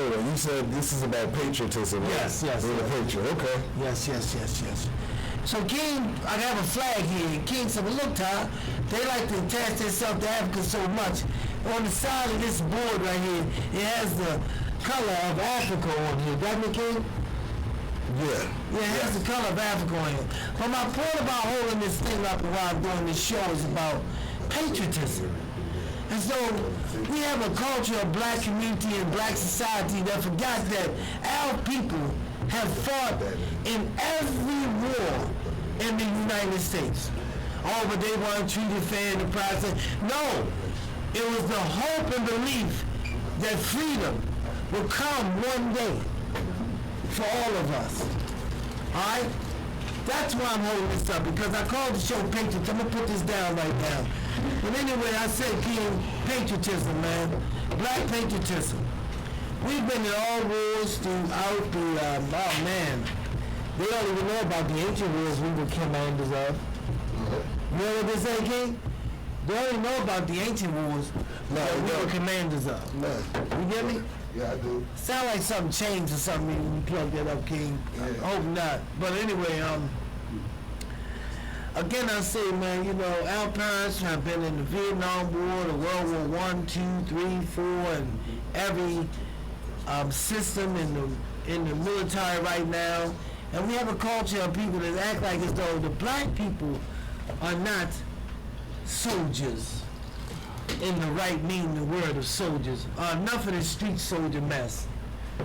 hold on. You said this is about patriotism. Yes, right? yes. Being a patriot. Okay. Yes. So King, I have a flag here. King said, well, look, Ty, they like to attach themselves to Africa so much. On the side of this board right here, it has the color of Africa on here. Got me, King? Yeah. Yeah, it has the color of Africa on here. But my point about holding this thing up while I'm doing this show is about patriotism. And so we have a culture of black community and black society that forgot that our people have fought in every war in the United States. Oh, but they weren't treated fair in the process. No, it was the hope and belief that freedom will come one day for all of us. All right? That's why I'm holding this up, because I called the show Patriots. I'm going to put this down right now. But anyway, I said, King, patriotism, man. Black patriotism. We've been in all wars throughout the, oh man, they don't even know about the ancient wars we were commanders of. You know what they say, King? They don't even know about the ancient wars that we were commanders of. No. You get me? Yeah, I do. Sound like something changed or something when you plug that up, King. Yeah. I hope not. But anyway, again, I say, man, you know, our parents have been in the Vietnam War, the World War I, II, III, IV, and every system in the military right now. And we have a culture of people that act like as though the black people are not soldiers in the right meaning of the word of soldiers. Enough of this street soldier mess.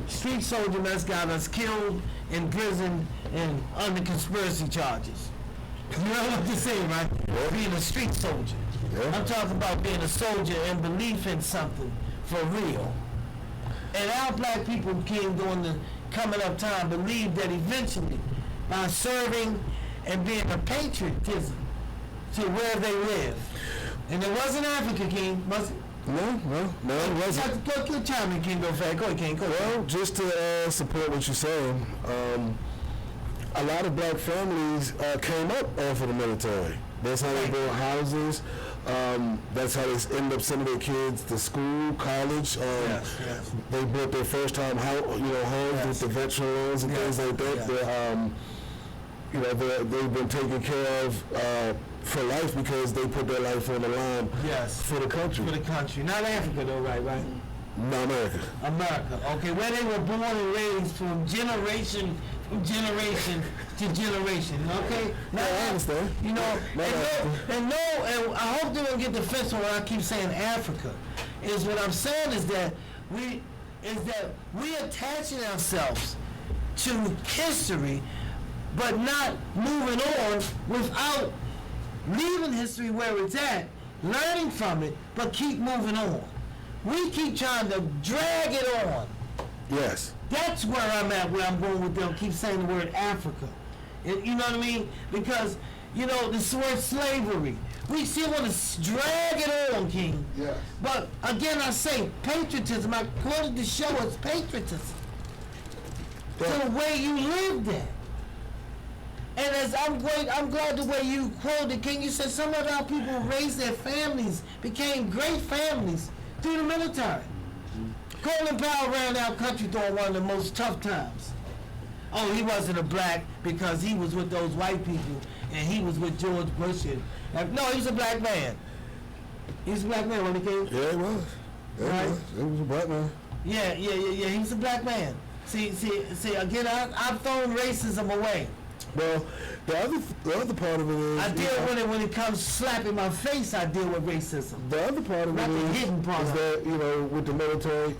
Street soldier mess got us killed, imprisoned, and under conspiracy charges. You know what I'm saying, right? Yeah. Being a street soldier. Yeah. I'm talking about being a soldier and belief in something for real. And our black people, King, during the coming up time, believe that eventually, by serving and being a patriotism to where they live. And it wasn't Africa, King, was it? No, it wasn't. Go chime in, King, go fast. Go ahead, King, go ahead. Well, just to support what you're saying, a lot of black families came up off of the military. That's how they built houses. That's how they end up sending their kids to school, college. Yes. They built their first time homes with the veteran loans and things like that. They've been taken care of for life because they put their life on the line for the country. For the country. Not Africa, though, right? No, America. Okay, where they were born and raised from generation to generation. Okay? Now, I understand. You know, and I hope they don't get defensive when I keep saying Africa. Is what I'm saying is that we attaching ourselves to history, but not moving on without leaving history where it's at, learning from it, but keep moving on. We keep trying to drag it on. Yes. That's where I'm at, where I'm going with them. Keep saying the word Africa. You know what I mean? Because, you know, this word slavery. We still want to drag it on, King. Yes. But again, I say patriotism. I quoted the show as patriotism. To the way you lived it. And as I'm glad the way you quoted, King, you said some of our people raised their families, became great families through the military. Colin Powell ran our country during one of the most tough times. Oh, he wasn't a black because he was with those white people and he was with George Bush. No, he was a black man. He was a black man when he came. Yeah, he was. He was a black man. Yeah. He was a black man. See. Again, I've thrown racism away. Well, the other part of it is I deal with it when it comes slapping my face. I deal with racism. The other part of it is that with the military,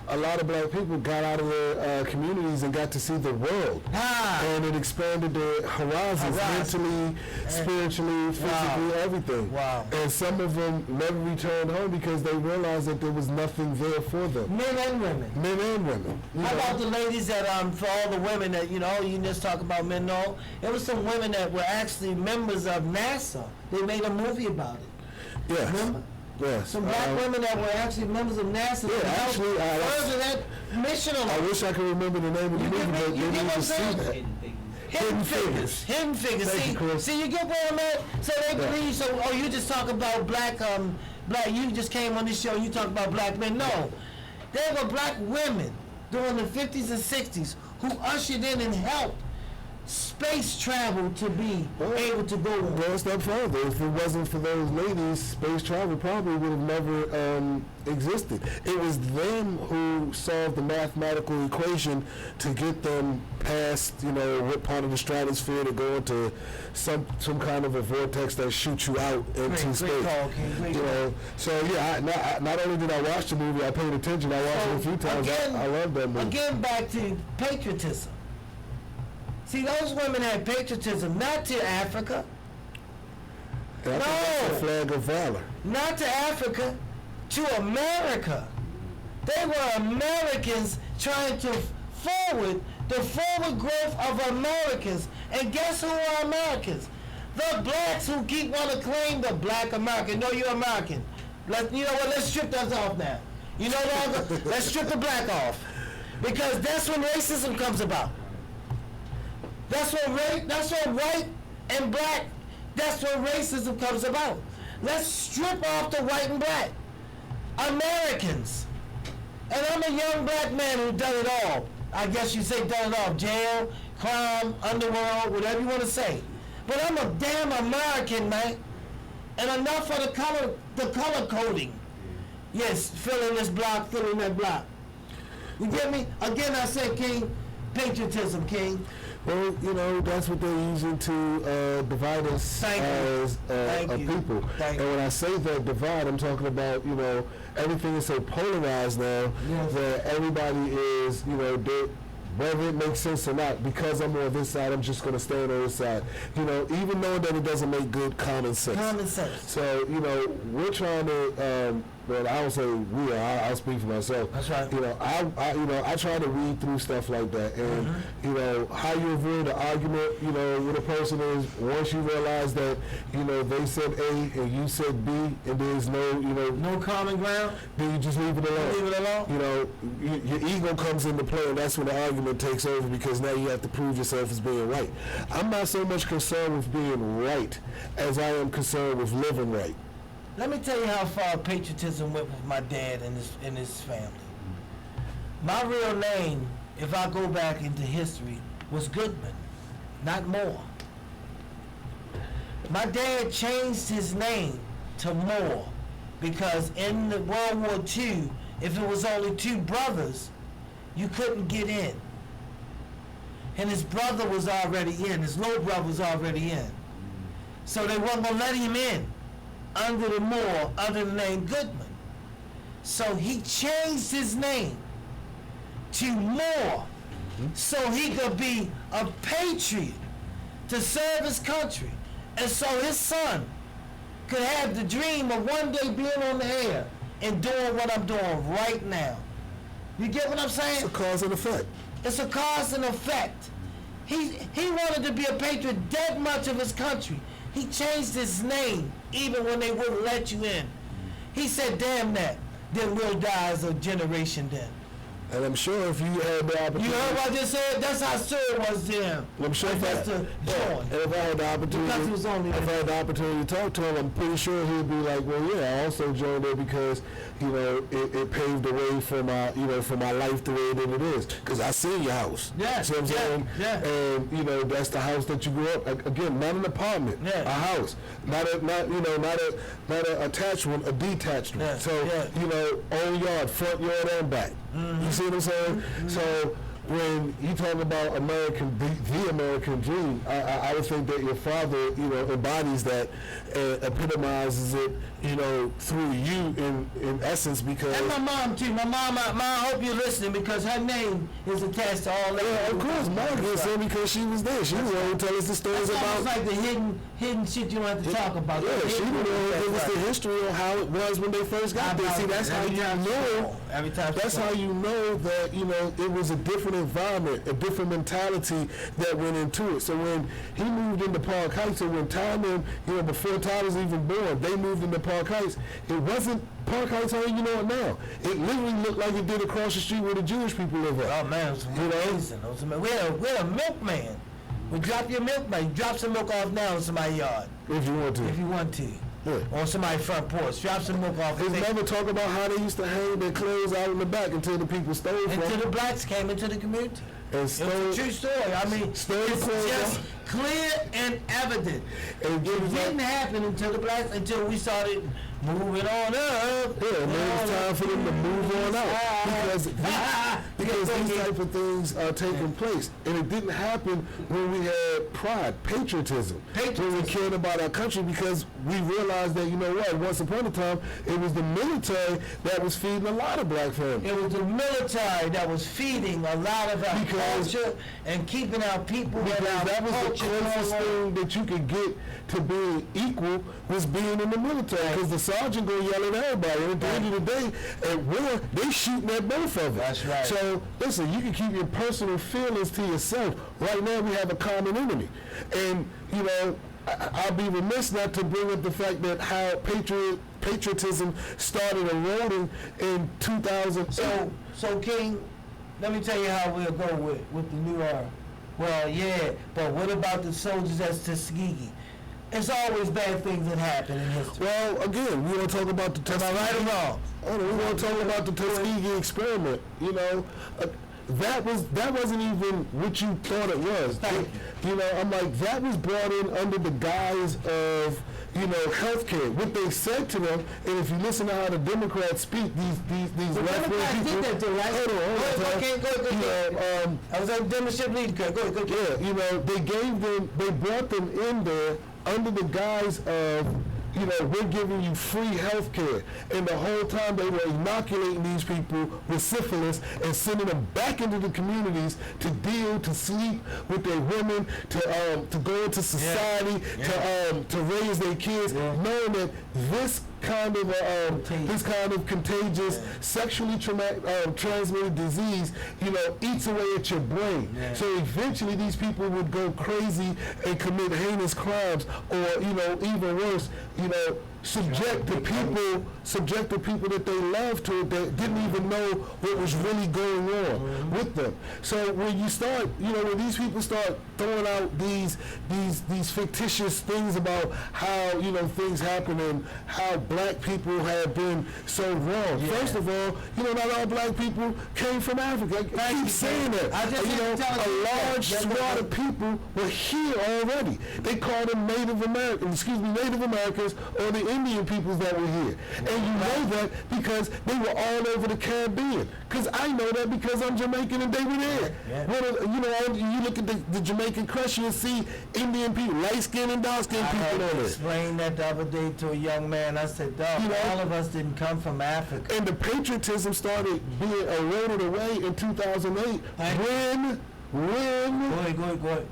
a lot of black people got out of their communities and got to see the world, and it expanded their horizons mentally, spiritually, physically, everything. Wow. And some of them never returned home because they realized that there was nothing there for them. Men and women. How about the ladies that for all the women that you just talk about men? No, it was some women that were actually members of NASA. They made a movie about it. Yes. Remember? Yes. Some black women that were actually members of NASA. Yeah, actually, further that mission. I wish I could remember the name of the movie, but you need to see that. Hidden Figures. See, you get where I'm at? So they believe. So, you just talk about black. You just came on this show. You talk about black men. No, There were black women during the 50s and 60s who ushered in and helped space travel to be able to go on. Well, a step further. If it wasn't for those ladies, space travel probably would have never existed. It was them who solved the mathematical equation to get them past, what part of the stratosphere to go into some kind of a vortex that shoots you out into space. Great call, King. So yeah, not only did I watch the movie, I paid attention. I watched it a few times. I love that movie. Again, back to patriotism. See, those women had patriotism, not to Africa. And I think that's a flag of valor. Not to Africa, to America. They were Americans trying to forward the forward growth of Americans. And guess who are Americans? The blacks who want to claim the black American. No, you're American. You know what? Let's strip that off now. You know what? Let's strip the black off. Because that's when racism comes about. That's when white and black, that's when racism comes about. Let's strip off the white and black. Americans. And I'm a young black man who done it all. I guess you say done it all. Jail, crime, underworld, whatever you want to say. But I'm a damn American, man. And enough for the color coding. Yes, fill in this block, fill in that block. You get me? Again, I say, King, patriotism, King. Well, that's what they're using to divide us as a people. And when I say that divide, I'm talking about, everything is so polarized now that everybody is, whether it makes sense or not, because I'm on this side, I'm just going to stay on this side. Even knowing that it doesn't make good common sense. Common sense. So, we're trying to, I don't say we are, I'll speak for myself. That's right. I try to read through stuff like that. And, how you avoid an argument, with a person is once you realize that, they said A and you said B and there's no common ground, then you just leave it alone. Leave it alone. Your ego comes into play, and that's when the argument takes over because now you have to prove yourself as being right. I'm not so much concerned with being right as I am concerned with living right. Let me tell you how far patriotism went with my dad and his family. My real name, if I go back into history, was Goodman, not Moore. My dad changed his name to Moore because in the World War II, if it was only two brothers, you couldn't get in. And his brother was already in, his little brother was already in. So they weren't going to let him in under the name Goodman. So he changed his name to Moore so he could be a patriot to serve his country. And so his son could have the dream of one day being on the air and doing what I'm doing right now. You get what I'm saying? It's a cause and effect. It's a cause and effect. He wanted to be a patriot that much of his country. He changed his name even when they wouldn't let you in. He said, damn that, then we'll die as a generation then. And I'm sure if you had the opportunity... You heard what I just said? That's how sure it was to him. I'm sure if I had the opportunity to talk to him, I'm pretty sure he'd be like, well, yeah, I also joined there because, it paved the way for my, for my life the way that it is. Because I see your house. Yeah. See what I'm saying? Yeah. And, that's the house that you grew up. Again, not an apartment, a house. Not an attached one, a detached one. Yeah. So, own yard, front yard and back. You see what I'm saying? So when you talk about the American dream, I would think that your father, embodies that, epitomizes it, through you in essence because... And my mom too. My mom, I hope you're listening because her name is attached to all that. Yeah, of course. Mom gets in because she was there. She was the one who tell us the stories about... It's like the hidden shit you don't have to talk about. Yeah, she would give us the history of how it was when they first got there. See, that's how you know... That's how you know that, it was a different environment, a different mentality that went into it. So when he moved into Park Heights, or when Ty, before Ty was even born, they moved into Park Heights. It wasn't Park Heights how you know it now. It literally looked like it did across the street where the Jewish people live at. Oh man, it was amazing. We're a milkman. We drop your milk, man. Drop some milk off now in somebody's yard. If you want to. If you want to. on somebody's front porch. Drop some milk off. They never talk about how they used to hang their clothes out in the back until the people stole from them. Until the blacks came into the community. And stole, it's a true story. I mean, it's just clear and evident. And it didn't happen until we started moving on up. Yeah, and then it's time for them to move on out because these type of things are taking place. And it didn't happen when we had pride, patriotism, when we cared about our country, because we realized that, you know what, once upon a time, it was the military that was feeding a lot of black families. It was the military that was feeding a lot of our culture and keeping our people and our that was the closest thing that you could get to being equal was being in the military, because the sergeant gonna yell at everybody. And at the end of the day, at war, they shooting at both of them. That's right. So listen, you can keep your personal feelings to yourself. Right now, we have a common enemy, and you know, I'll be remiss not to bring up the fact that how patriotism started eroding in 2000. So King, let me tell you how we'll go with the new era. Well, yeah, but what about the soldiers at Tuskegee? It's always bad things that happen in history. Well, again, we want to talk about the Tuskegee. Am I right or wrong? We want to talk about the Tuskegee experiment. You know, that wasn't even what you thought it was. You know, I'm like, that was brought in under the guise of, you know, healthcare. What they said to them, and if you listen to how the Democrats speak, these left-wing people. Did that too, right? Go. I was at demonstration lead. Go ahead. Yeah, you know, they brought them in there under the guise of, you know, we're giving you free health care. And the whole time they were inoculating these people with syphilis and sending them back into the communities to sleep with their women, to go into society, to raise their kids, knowing that this kind of contagious, sexually transmitted disease, you know, eats away at your brain. Yeah. So eventually these people would go crazy and commit heinous crimes, or, you know, even worse, you know, subject the people that they love to it, that didn't even know what was really going on with them. So when you start, you know, when these people start throwing out these fictitious things about how, you know, things happen and how black people have been so wrong. Yeah. First of all, you know, not all black people came from Africa. I keep saying that. You know, a large swath of people were here already. They called them Native Americans, or the Indian peoples that were here. And you know that because they were all over the Caribbean. Because I know that because I'm Jamaican and they were there. You know, you look at the Jamaican crush, you'll see Indian people, light-skinned and dark-skinned people on it. I explained that the other day to a young man. I said, dog, you know, all of us didn't come from Africa. And the patriotism started being eroded away in 2008 when Go ahead.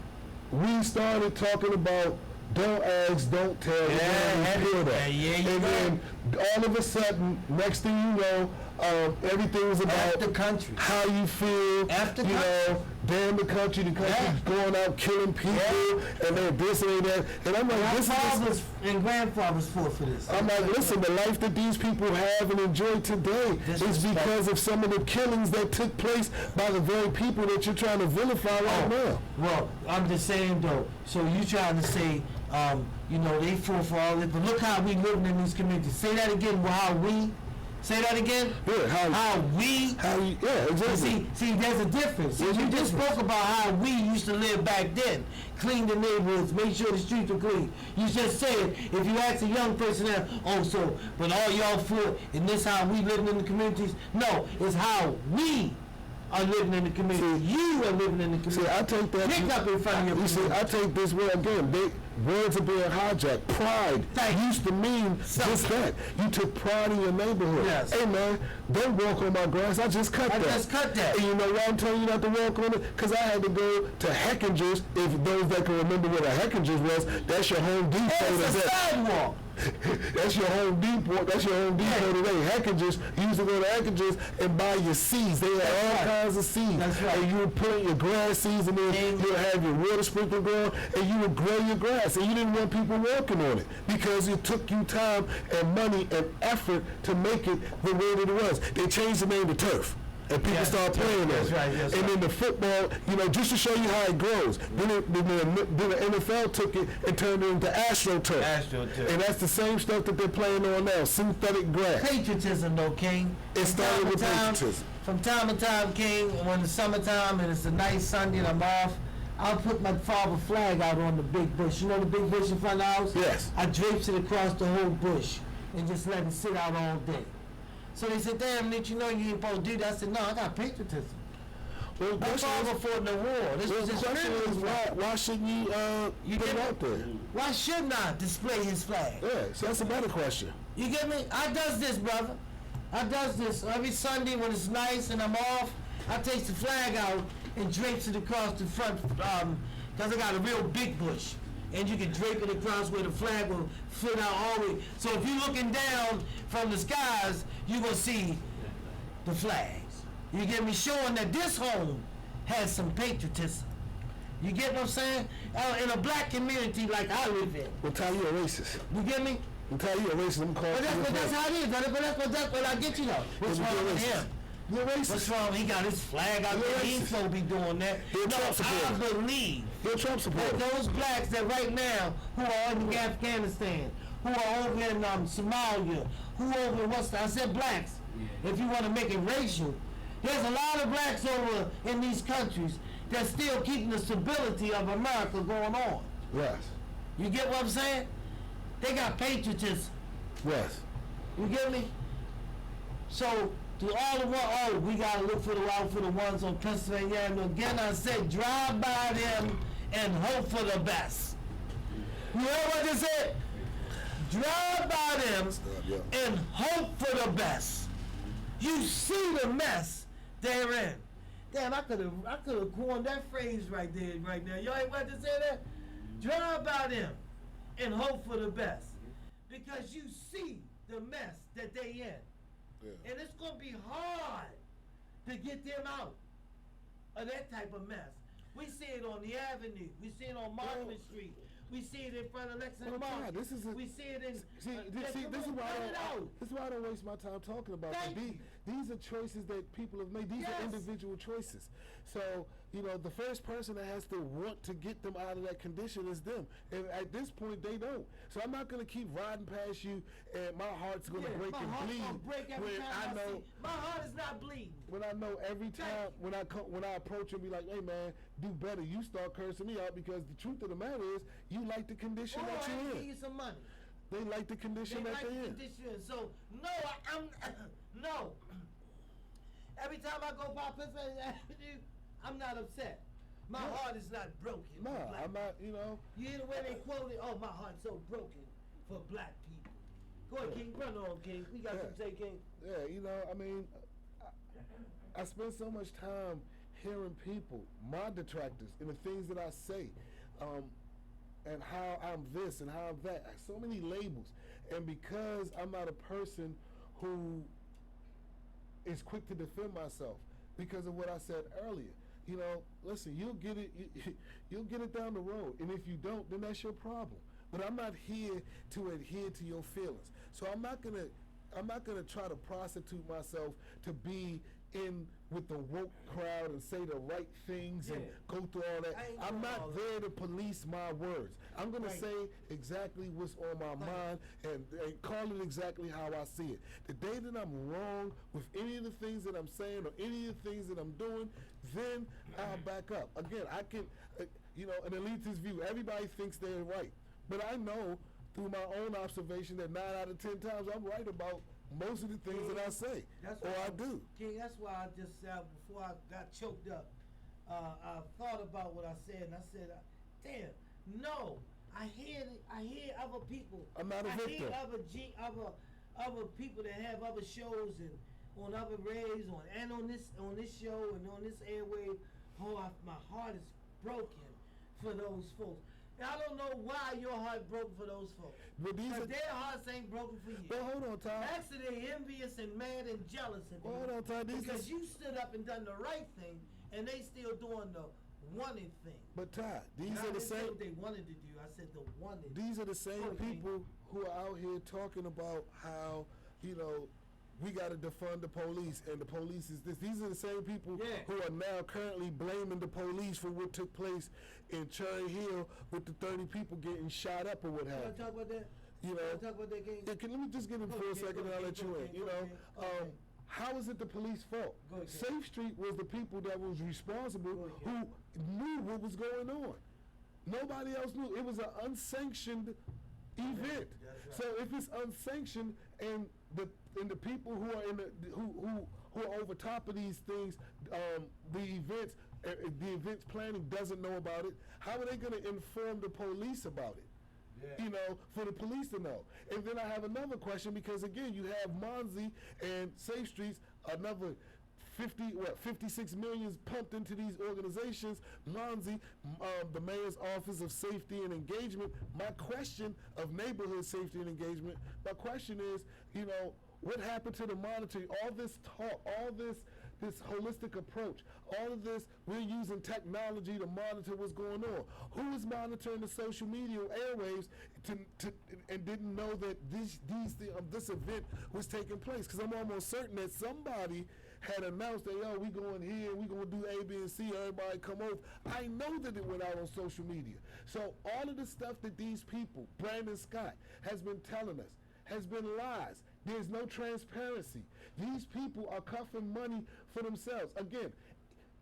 we started talking about don't ask, don't tell. And then all of a sudden, next thing you know, everything was about the country, how you feel. You know, damn the country's going out killing people, and then this and that. And I'm like, this is and grandfathers fought for this. I'm like, listen, the life that these people have and enjoy today is because of some of the killings that took place by the very people that you're trying to vilify right now. Well, I'm just saying though. So you trying to say, you know, they fought for all this, but look how we living in these communities. Say that again. How we? Say that again? Yeah, exactly. See, there's a difference. You just spoke about how we used to live back then. Clean the neighborhoods, make sure the streets were clean. You just said, if you ask a young person now, but all y'all fought, and this how we living in the communities? No, it's how we are living in the community. You are living in the community. See, I take that. Pick up in front of your community. I take this word again. Words are being hijacked. Pride used to mean just that. You took pride in your neighborhood. Yes. Hey man, don't walk on my grass. I just cut that. And you know why I'm telling you not to walk on it? Because I had to go to Heckinger's. If those that can remember what a Heckinger's was, that's your Home Depot. It's a sidewalk. That's your Home Depot. Today. Heckinger's. You used to go to Heckinger's and buy your seeds. They had all kinds of seeds. That's right. And you would put in your grass seeds, and then you would have your water sprinkler going, and you would grow your grass. And you didn't want people walking on it because it took you time and money and effort to make it the way that it was. They changed the name to turf. and people start playing That's it. right. Yes, And then the football, you know, just to show you how it grows. Then the NFL took it and turned it into AstroTurf. AstroTurf. And that's the same stuff that they're playing on now, synthetic grass. Patriotism, though, King. It started with patriotism. From time to time, King, when it's summertime and it's a nice Sunday and I'm off, I'll put my father flag out on the big bush. You know the big bush in front of the house? Yes. I drapes it across the whole bush and just let it sit out all day. So they said, damn, Nick, you know you ain't supposed to do that. I said, no, I got patriotism. Well, My father fought in the war. This was his question is, flag. why shouldn't you put it out there? Why shouldn't I display his flag? Yeah, so that's a better question. You get me? I does this, brother. I does this every Sunday when it's nice and I'm off. I takes the flag out and drapes it across the front, because I got a real big bush. And you can drape it across where the flag will fit out all the way. So if you're looking down from the skies, you're going to see the flags. You get me? Showing that this home has some patriotism. You get what I'm saying? In a black community like I live in. Well, Ty, you a racist. You get me? Well, Ty, you a racist. I'm calling you. But that's how it is, brother. But that's what I get you though. What's wrong with him? You're racist. What's wrong? He got his flag out there. He ain't supposed to be doing that. You're a Trump supporter. I believe You're a Trump supporter. that those blacks that right now who are in Afghanistan, who are over in Somalia, who over in I said blacks. If you want to make it racial, there's a lot of blacks over in these countries that's still keeping the stability of America going on. Yes. You get what I'm saying? They got patriotism. Yes. You get me? So to all the one, we gotta look for the ones on Pennsylvania Avenue. Again, I said, drive by them and hope for the best. You know what I just said? Drive by them and hope for the best. You see the mess they're in. Damn, I could have coined that phrase right there, right now. Y'all ain't want to say that? Drive by them and hope for the best, because you see the mess that they in. Yeah. And it's going to be hard to get them out of that type of mess. We see it on the Avenue. We see it on Monument Street. We see it in front of Lexington Park. We see it in... this is why I don't waste my time talking about that. These are choices that people have made. These are individual choices. So, you know, the first person that has to want to get them out of that condition is them. And at this point, they don't. So I'm not going to keep riding past you and my heart's going to break and bleed. My heart is not bleeding. When I know every time when I approach and be like, hey man, do better, you start cursing me out, because the truth of the matter is, you like the condition that you're in. Give you some money. They like the condition that they're in. So no. Every time I go by Pennsylvania Avenue, I'm not upset. My heart is not broken. No, I'm not. You know. You hear the way they quote it? Oh, my heart's so broken for black people. Go ahead, King. Run on, King. We got some say, King. Yeah, you know. I mean, I spend so much time hearing people, my detractors, and the things that I say, and how I'm this and how I'm that. So many labels, and because I'm not a person who is quick to defend myself because of what I said earlier. You know, listen, you'll get it down the road, and if you don't, then that's your problem. But I'm not here to adhere to your feelings. So I'm not gonna try to prostitute myself to be in with the woke crowd and say the right things and go through all that. I'm not there to police my words. I'm going to say exactly what's on my mind and call it exactly how I see it. The day that I'm wrong with any of the things that I'm saying or any of the things that I'm doing, then I'll back up. Again, I can, you know, an elitist view, everybody thinks they're right. But I know through my own observation that 9 out of 10 times I'm right about most of the things that I say, I do. King, that's why I just before I got choked up, I thought about what I said, and I said, "Damn, no! I hear other people. I'm not a victim. I hear other people that have other shows and on other rays on this show and on this airwave. My heart is broken for those folks." And I don't know why your heart broke for those folks. But their hearts ain't broken for you. But hold on, Ty. Actually, they're envious and mad and jealous of you. Hold on, Ty. Because you stood up and done the right thing, and they still doing the wanted thing. But Ty, these are the same. What they wanted to do. I said the wanted. These are the same people who are out here talking about how, you know, we got to defund the police, and the police is this. These are the same people who are now currently blaming the police for what took place in Cherry Hill with the 30 people getting shot up or what have you. Want to talk about that? You know, talk about that game? Yeah, let me just get in for a second and I'll let you in. You know, how is it the police fault? Safe Street was the people that was responsible who knew what was going on. Nobody else knew. It was an unsanctioned event. Right. So if it's unsanctioned and the people who are in the who are over top of these things, the events planning doesn't know about it, how are they going to inform the police about it? Yeah. You know, for the police to know. And then I have another question, because again, you have Monzi and Safe Streets, another 56 million pumped into these organizations. Monzi, the mayor's office of safety and engagement. My question of neighborhood safety and engagement, my question is, you know, what happened to the monitoring? All this talk, all this holistic approach, all of this, we're using technology to monitor what's going on. Who is monitoring the social media airwaves and didn't know that this event was taking place? Because I'm almost certain that somebody had announced that, yo, we going here, we going to do A, B, and C, everybody come over. I know that it went out on social media. So all of the stuff that these people, Brandon Scott, has been telling us, has been lies. There's no transparency. These people are cuffing money for themselves. Again,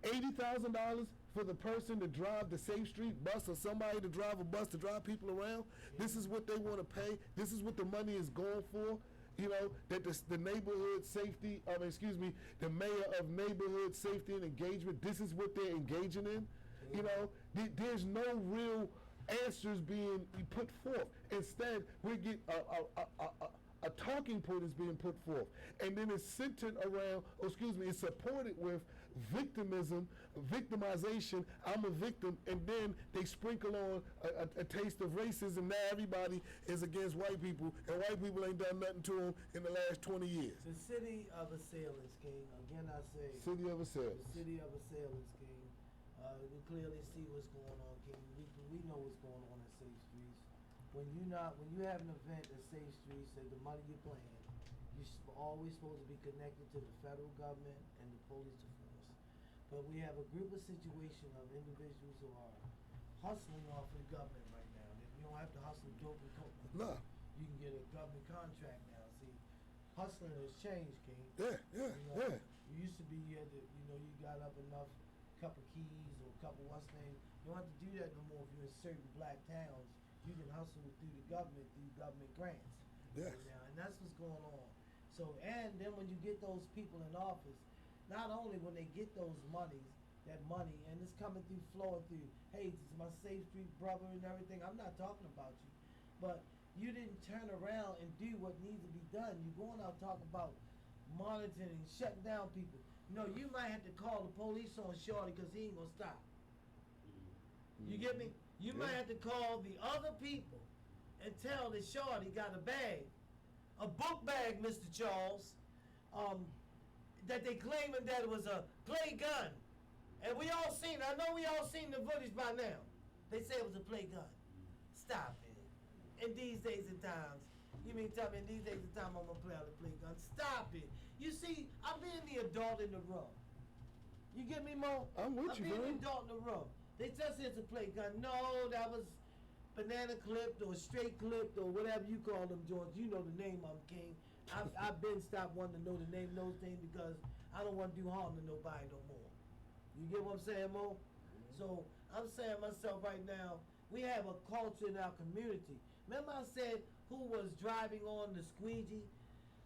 $80,000 for the person to drive the Safe Street bus, or somebody to drive a bus to drive people around. This is what they want to pay. This is what the money is going for. You know, that the neighborhood safety, the mayor of neighborhood safety and engagement, this is what they're engaging in. You know, there's no real answers being put forth. Instead, we get a talking point is being put forth, and then it's centered around, it's supported with victimization. I'm a victim, and then they sprinkle on a taste of racism. Now everybody is against white people, and white people ain't done nothing to them in the last 20 years. The city of assailants, King. Again, I say. City of assailants. The city of assailants, King. We clearly see what's going on, King. We know what's going on at Safe Streets. When you have an event at Safe Streets, and the money you're playing, you're always supposed to be connected to the federal government and the police force. But we have a group of situation of individuals who are hustling off of the government right now. You don't have to hustle dope and coke. No. You can get a government contract now. See, hustling has changed, King. Yeah. You used to be you got up enough couple keys or a couple what's name. You don't have to do that no more if you're in certain black towns. You can hustle through government grants. Yes. Right now, and that's what's going on. So, and then when you get those people in office, not only when they get that money, and it's flowing through, hey, this is my Safe Street brother and everything. I'm not talking about you. But you didn't turn around and do what needs to be done. You're going out talking about monitoring and shutting down people. No, you might have to call the police on Shorty because he ain't gonna stop. You get me? You might have to call the other people and tell that Shorty got a book bag, Mr. Charles, that they claiming that it was a play gun. And I know we all seen the footage by now. They say it was a play gun. Stop it. In these days and times, you mean tell me in these days and times I'm gonna play out the play gun? Stop it. You see, I'm being the adult in the room. You get me, Mo? I'm with you, I'm being the adult in the room. They just said it's a play gun. No, that was banana clipped or straight clipped or whatever you call them joints. You know the name of them, King. I've been stopped wanting to know the name of those things because I don't want to do harm to nobody no more. You get what I'm saying, Mo? So I'm saying myself right now, we have a culture in our community. Remember I said who was driving on the squeegee?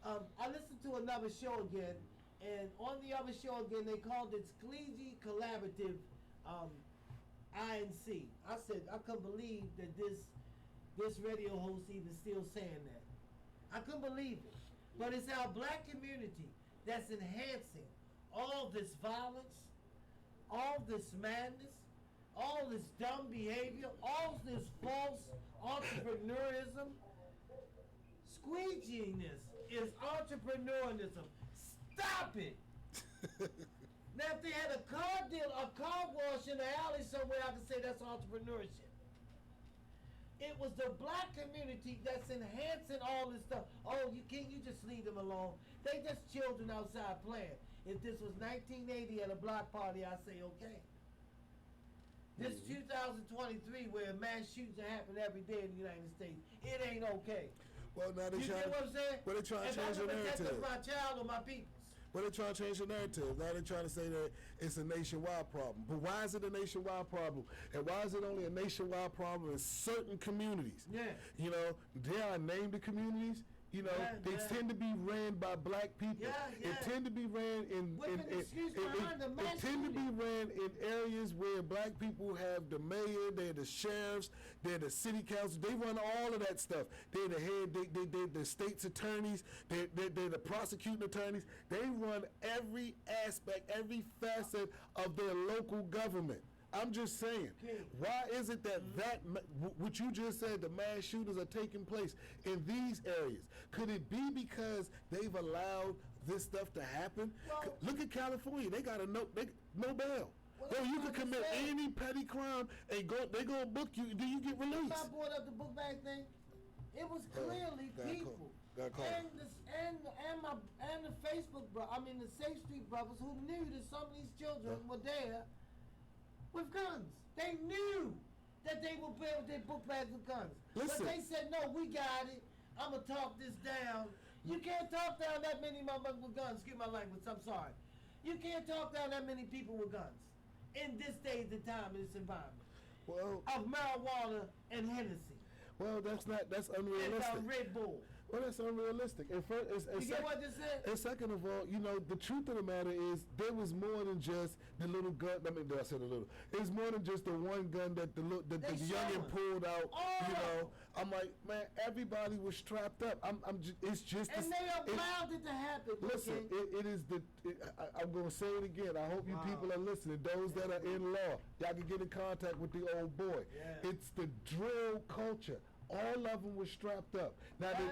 I listened to another show again, and on the other show again, they called it Squeegee Collaborative INC. I said, I couldn't believe that this radio host even still saying that. I couldn't believe it. But it's our black community that's enhancing all this violence, all this madness, all this dumb behavior, all this false entrepreneurism. Squeegeeiness is entrepreneurism. Stop it. Now, if they had a car wash in the alley somewhere, I could say that's entrepreneurship. It was the black community that's enhancing all this stuff. Oh, you just leave them alone. They just children outside playing. If this was 1980 at a block party, I say okay. This 2023 where mass shootings happen every day in the United States, it ain't okay. Well, now they you get what I'm saying? Well, they trying to change the narrative. That's my child or my people. Well, they're trying to change the narrative. Now they're trying to say that it's a nationwide problem. But why is it a nationwide problem? And why is it only a nationwide problem in certain communities? Yeah. You know, there are named communities. You know, they tend to be ran by black people. It tend to be ran in it tend to be ran in areas where black people have the mayor, they're the sheriffs, they're the city council. They run all of that stuff. They're the head, they're the state's attorneys, they're the prosecuting attorneys. They run every aspect, every facet of their local government. I'm just saying, why is it that what you just said, the mass shooters are taking place in these areas? Could it be because they've allowed this stuff to happen? Well, look at California; they got no bail. Well, you can commit any petty crime and they go book you. Do you get released? I brought up the book bag thing. It was clearly people. And the Facebook the Safe Street brothers who knew that some of these children were there with guns. They knew that they would play with their book bags with guns. Listen. But they said, no, we got it. I'm going to talk this down. You can't talk down that many motherfuckers with guns. Excuse my language. I'm sorry. You can't talk down that many people with guns in this day and time, in this environment. Well, of marijuana and Hennessy. Well, that's unrealistic. And Red Bull. Well, that's unrealistic. And first, you get what I just said? And second of all, you know, the truth of the matter is there was more than just the little gun. I mean, I said a little. It's more than just the one gun that the youngin pulled out. Oh. You know, I'm like, man, everybody was strapped up. It's just. And they allowed it to happen. Listen, it is I'm gonna say it again. I hope you people are listening. Those that are in law, y'all can get in contact with the old boy. Yeah. It's the drill culture. All of them were strapped up. Now, did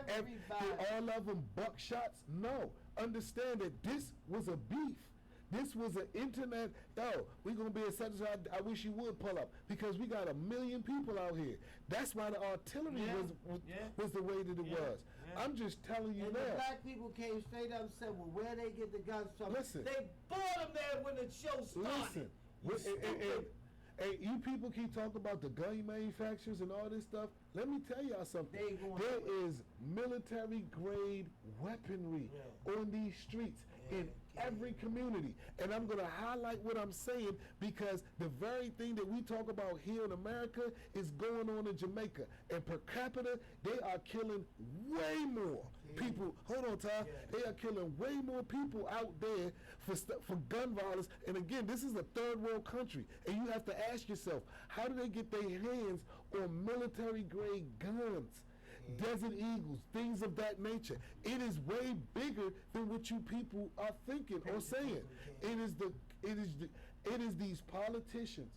all of them buck shots? No. Understand that this was a beef. This was an internet. Yo, we're going to be a such as I wish you would pull up because we got 1 million people out here. That's why the artillery was the way that it was. Yeah. I'm just telling you and now. The black people came straight up and said, well, where they get the guns from? Listen. They bought them there when the show started. Listen. And you people keep talking about the gun manufacturers and all this stuff. Let me tell y'all something. There is military grade weaponry on these streets in every community. And I'm going to highlight what I'm saying because the very thing that we talk about here in America is going on in Jamaica. And per capita, they are killing way more people. Hold on, Ty. They are killing way more people out there for gun violence. And again, this is a third world country. And you have to ask yourself, how do they get their hands on military grade guns? Desert Eagles, things of that nature. It is way bigger than what you people are thinking or saying. It is these politicians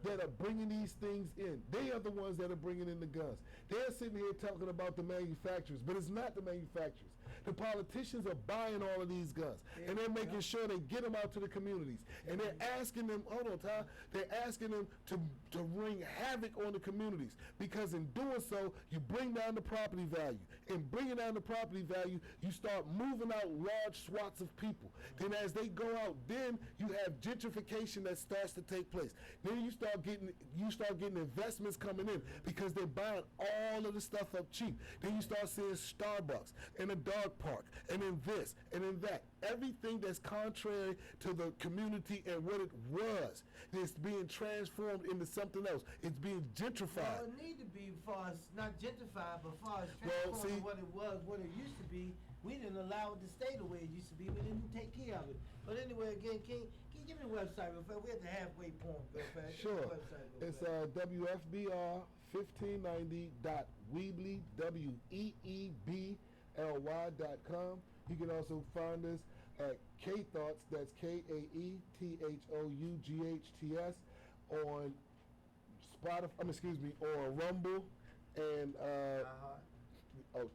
that are bringing these things in. They are the ones that are bringing in the guns. They're sitting here talking about the manufacturers, but it's not the manufacturers. The politicians are buying all of these guns, and they're making sure they get them out to the communities. And they're asking them, hold on, Ty, they're asking them to wreak havoc on the communities, because in doing so, you bring down the property value. In bringing down the property value, you start moving out large swaths of people. Then as they go out, then you have gentrification that starts to take place. Then you start getting investments coming in because they're buying all of the stuff up cheap. Then you start seeing Starbucks and a dog park and then this and then that. Everything that's contrary to the community and what it was, it's being transformed into something else. It's being gentrified. Well, it need to be far as not gentrified, but far as transformed what it was, what it used to be. We didn't allow it to stay the way it used to be. We didn't take care of it. But anyway, again, can you give me the website real fast? We're at the halfway point real fast. Sure. It's WFBR1590.weebly.com. You can also find us at K-Thoughts, that's KAETHOUGHTS, on Spotify, or Rumble, and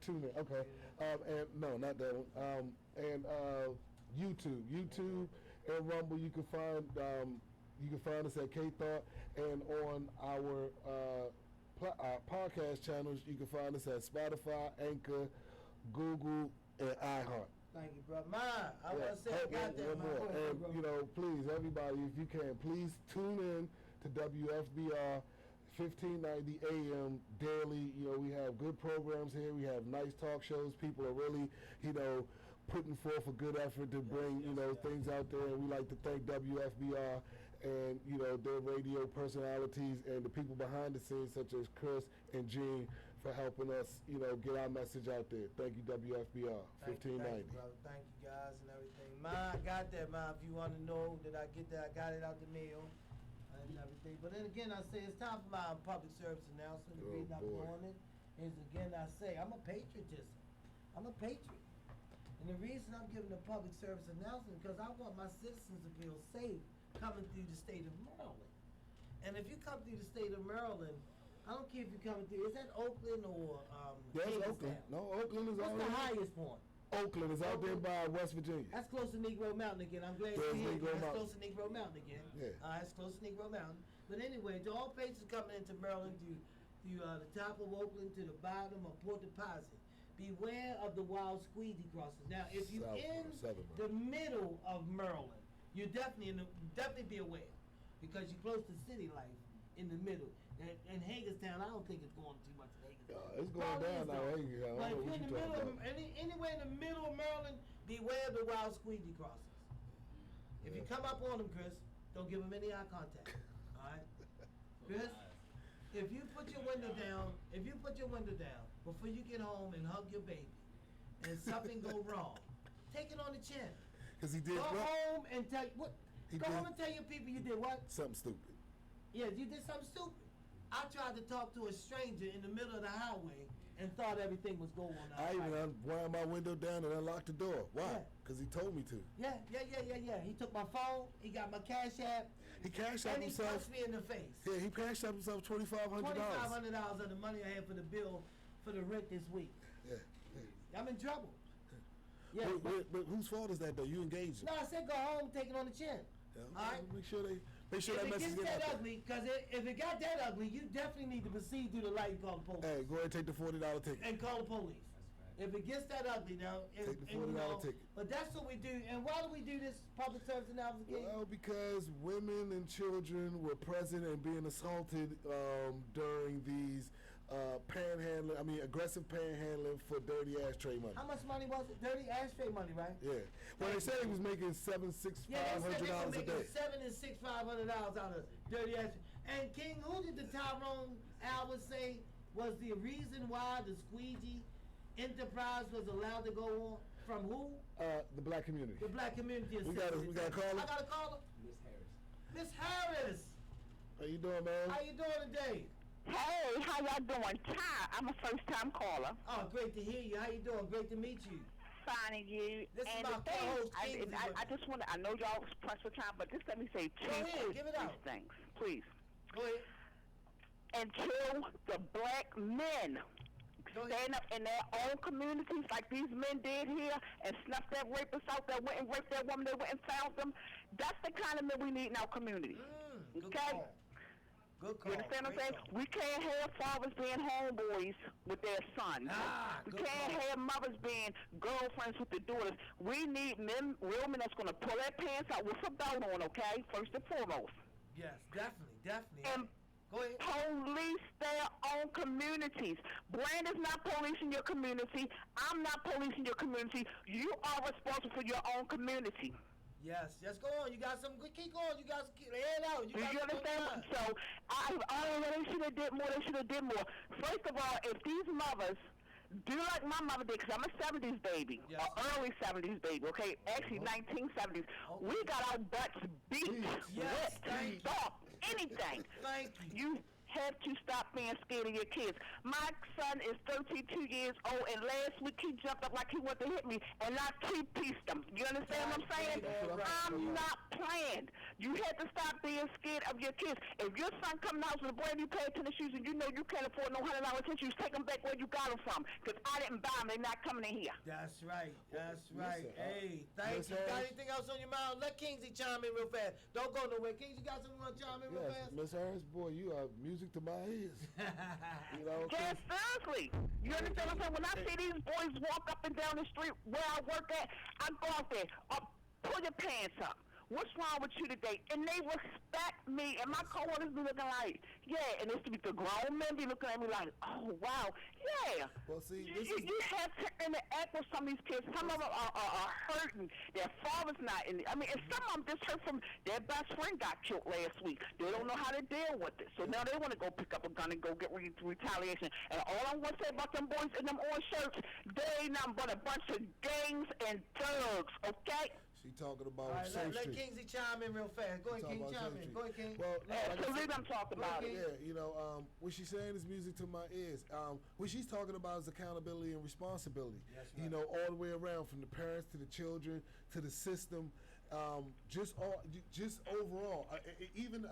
TuneIn, okay. And no, not that one. And YouTube and Rumble. You can find us at K-Thought, and on our podcast channels. You can find us at Spotify, Anchor, Google, and iHeart. Thank you, bro. I want to say I got that, one more. And, please, everybody, if you can, please tune in to WFBR 1590 AM daily. We have good programs here. We have nice talk shows. People are really, putting forth a good effort to bring, things out there. And we like to thank WFBR and, their radio personalities and the people behind the scenes, such as Chris and Gene, for helping us, get our message out there. Thank you, WFBR 1590. Thank you, brother. Thank you, guys, and everything. I got that, man. If you want to know that I get that, I got it out the mail and everything. But then again, I say it's time for my public service announcement. The reason I'm doing it is, again, I say I'm a patriotism. I'm a patriot. And the reason I'm giving a public service announcement because I want my citizens to feel safe coming through the state of Maryland. And if you come through the state of Maryland, I don't care if you're coming through, is that Oakland or Yes, Oakland. No, Oakland is What's the highest point? Oakland is out there by West Virginia. That's close to Negro Mountain again. I'm glad to hear that's close to Negro Mountain again. Yeah. That's close to Negro Mountain. But anyway, to all patients coming into Maryland, to the top of Oakland to the bottom of Port Deposit, beware of the wild squeegee crossings. Now, if you're in the middle of Maryland, you definitely be aware because you're close to city life in the middle. And Hagerstown, I don't think it's going too much in Hagerstown. It's going down now, Hagerstown. But if you're in the middle of, anywhere in the middle of Maryland, beware of the wild squeegee crossings. If you come up on them, Chris, don't give them any eye contact. All right? Chris, if you put your window down before you get home and hug your baby and something go wrong, take it on the chin. Because he did Go what? home and tell what? Go home and tell your people you did what? Something stupid. Yeah, you did something stupid. I tried to talk to a stranger in the middle of the highway and thought everything was going on. I even wound my window down and unlocked the door. Why? Because he told me to. Yeah. He took my phone. He got my Cash App. He cashed out himself. And he punched me in the face. Yeah, he cashed out himself $2,500. $2,500 of the money I had for the bill for the rent this week. Yeah. I'm in trouble. Yeah. But whose fault is that though? You engaged him. No, I said go home and take it on the chin. Yeah, all right. Make sure that If message it gets that ugly, because if it got that ugly, you definitely need to proceed through the light and call the police. Hey, go ahead and take the $40 ticket. And call the police. If it gets that ugly now, take the $40 ticket. But that's what we do. And why do we do this public service announcement again? Well, because women and children were present and being assaulted during these aggressive panhandling for dirty ashtray money. How much money was it? Dirty ashtray money, right? Yeah. Well, they said he was making $500 a day. $700 and $500 out of dirty ashtray. And King, who did the Tyrone Albert say was the reason why the squeegee enterprise was allowed to go on? From who? The black community. The black community. We got a caller. I got a caller. Miss Harris. Miss Harris. How you doing, man? How you doing today? Hey, how y'all doing? Ty, I'm a first-time caller. Oh, great to hear you. How you doing? Great to meet you. Finding you. This and is my co-host, Kingsley. I just want to, I know y'all was pressed for time, but just let me say two things, please. Go ahead. Until the black men stand up in their own communities like these men did here and snuffed that rapist out that went and raped that woman, they went and found them, that's the kind of men we need in our community. Okay? Good call. You understand what I'm saying? We can't have fathers being homeboys with their sons. We can't have mothers being girlfriends with their daughters. We need men, real men that's going to pull their pants out with a belt on, okay? First and foremost. Yes, definitely. And go ahead. Police their own communities. Brandon's not policing your community. I'm not policing your community. You are responsible for your own community. Yes, just go on. You got some good. Keep going. You got some. Lay it out. Do you understand? So, they should have did more. They should have did more. First of all, if these mothers do like my mother did, because I'm a 70s baby, yes, or early 70s baby, okay? Actually, 1970s. Okay. We got our butts beat, yes, whipped, stomped, anything. Thank you. You have to stop being scared of your kids. My son is 32 years old, and last week he jumped up like he wanted to hit me, and I two-pieced him. You understand what I'm saying? I'm not playing. You have to stop being scared of your kids. If your son comes out with a brand new pair of tennis shoes and you know you can't afford no $100 tennis shoes, take them back where you got them from, because I didn't buy them. They're not coming in here. That's right. That's right. Listen, hey, thank you. Got anything else on your mind? Let Kingsley chime in real fast. Don't go nowhere. Kingsley, got something you want to chime in real fast? Miss Harris, boy, you are music music to my ears. You know, Yes, seriously. You understand what I'm saying? When I see these boys walk up and down the street where I work at, I go out there, pull your pants up. What's wrong with you today? And they respect me, and my coworkers be looking like, yeah, and it's the grown men be looking at me like, oh, wow, yeah. Well, see, you have to interact with some of these kids. Some of them are hurting. Their father's not in it. I mean, and some of them just hurt from their best friend got killed last week. They don't know how to deal with it. So now they want to go pick up a gun and go get retaliation. And all I want to say about them boys in them orange shirts, they ain't nothing but a bunch of gangs and thugs, okay? She talking about right, Safe let Street. Kingsley chime in real fast. Go ahead, King, chime in. Go ahead, King. Well, no, like So I'm talking about it. Yeah, you know, what she's saying is music to my ears. What she's talking about is accountability and responsibility. That's right. You know, all the way around, from the parents to the children to the system. Just overall, even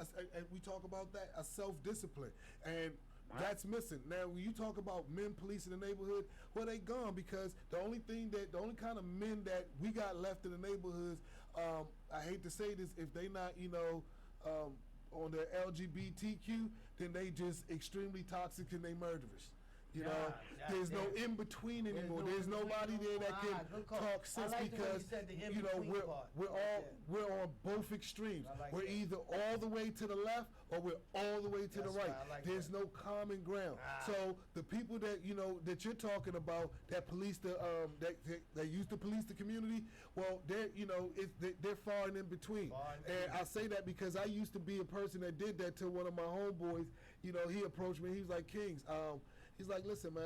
we talk about that, a self-discipline. And that's missing. Now, when you talk about men policing the neighborhood, well, they gone, because the only kind of men that we got left in the neighborhoods, I hate to say this, if they not, you know, on the LGBTQ, then they just extremely toxic and they murderers. You know, there's no in between anymore. There's nobody there that can talk sense, because you know we're on both extremes. We're either all the way to the left or we're all the way to the right. There's no common ground. So the people that that you're talking about that police the that used to police the community, well, they're far and in between. And I say that because I used to be a person that did that to one of my homeboys. You know, he approached me. He was like, Kings. He's like, listen, man,